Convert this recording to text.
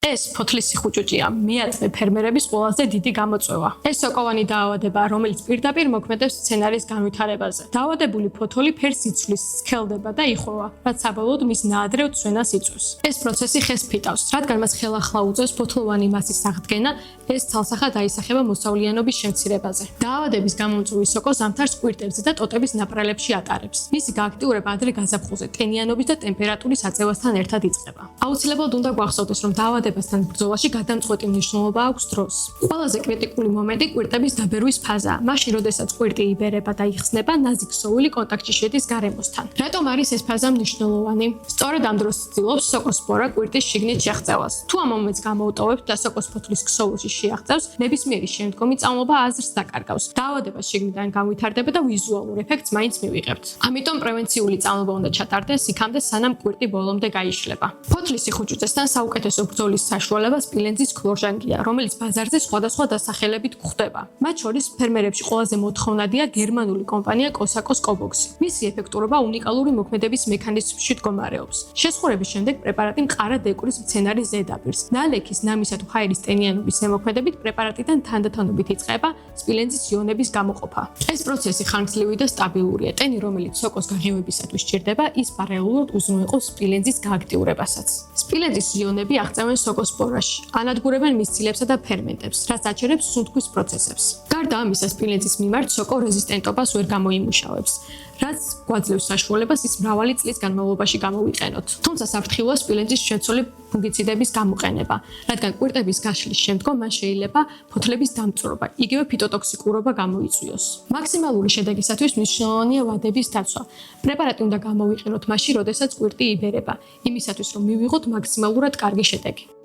ეს ფოთლის სიხუჭუჭია მიაწვე ფერმერების ყველაზე დიდი გამოწვევა. ეს სოკოვანი დაავადება, რომელიც პირდაპირ მოქმედებს მცენარის განვითარებაზე. დაავადებული ფოთოლი ფერს იცვლის, სქელდება და იხვევა, რაც საბოლოოდ მის ნაადრევ წვენას იწვევს. ეს პროცესი ხეს ფიტავს, რადგან მას ხელახლა უწევს ფოთლოვანი მასის აღდგენა, ეს თალსახად აისახება მოსავლიანობის შემცირებაზე. დაავადების გამომწვევი სოკო ზამთარს კვირტებზე და ტოტების ნაპრალებში ატარებს. მისი გააქტიურება ადრე გაზაფხულზე ტენიანობის და ტემპერატურის აწევასთან ერთად იწყება. აუცილებლად უნდა გვახსოვდეს, რომ დაავადებასთან ბრძოლაში გადამწყვეტი მნიშვნელობა აქვს დროს. ყველაზე კრიტიკული მომენტი კვირტების დაბერვის ფაზაა. მაშინ, როდესაც კვირტი იბერება და იხსნება, ნაზი ქსოვილი კონტაქტში შედის გარემოსთან. რატომ არის ეს ფაზა მნიშვნელოვანი? სწორედ ამ დროს ცდილობს სოკოსპორა კვირტის შიგნით შეღწევას. თუ ამ მომენტს გამოუტოვებთ და სოკოს ფოთლის ქსოვილში შეაღწევს, ნებისმიერი შემდგომი წამლობა აზრს დაკარგავს. დაავადება შიგნიდან განვითარდება და ვიზუალურ ეფექტს მაინც მივიღებთ. ამიტომ პრევენციული წამლობა უნდა ჩატარდეს იქამდე, სანამ კვირტი ბოლომდე გაიშლება. ფოთლის სიხუჭუჭესთან საუკეთესო ბრძოლის საშუალება სპილენძის ქლორჟანგია, რომელიც ბაზარზე სხვადასხვა დასახელებით გვხვდება. მათ შორის ფერმერებში ყველაზე მოთხოვნადია გერმანული კომპანია კოსაკოს კობოქსი. მისი ეფექტურობა უნიკალური მოქმედების მექანიზმში მდგომარეობს. შესხურების შემდეგ პრეპარატი მყარად ეკურის მცენარის ზედაპირს. ნალექის, ნამისა თუ ჰაერის ტენიანობის ზემოქმედებით პრეპარატიდან თანდათანობით იწყება სპილენძის იონების გამოყოფა. ეს პროცესი ხანგრძლივი და სტაბილურია. ტენი, რომელიც სოკოს გაღივებისათვის სჭირდება, ის პარალელურად უზრუნველყოფს სპილენძის გააქტიურებასაც. სპილენძის იონები აღწევენ სოკოსპორაში, ანადგურებენ მის ცილებსა და ფერმენტებს, რაც აჩერებს სუნთქვის პროცესებს. გარდა ამისა, სპილენძის მიმართ სოკო რეზისტენტობას ვერ გამოიმუშავებს, რაც გვაძლევს საშუალებას ის მრავალი წლის განმავლობაში გამოვიყენოთ. თუმცა საფრთხილოა სპილენძის შეცვლილი ფუნგიციდების გამოყენება, რადგან კვირტების გაშლის შემდგომ მან შეიძლება ფოთლების დამწვრობა, იგივე ფიტოტოქსიკურობა გამოიწვიოს. მაქსიმალური შედეგისათვის მნიშვნელოვანია ვადების დაცვა. პრეპარატი უნდა გამოვიყენოთ მაშინ, როდესაც კვირტი იბერება, იმისათვის რომ მივიღოთ მაქსიმალურად კარგი შედეგი.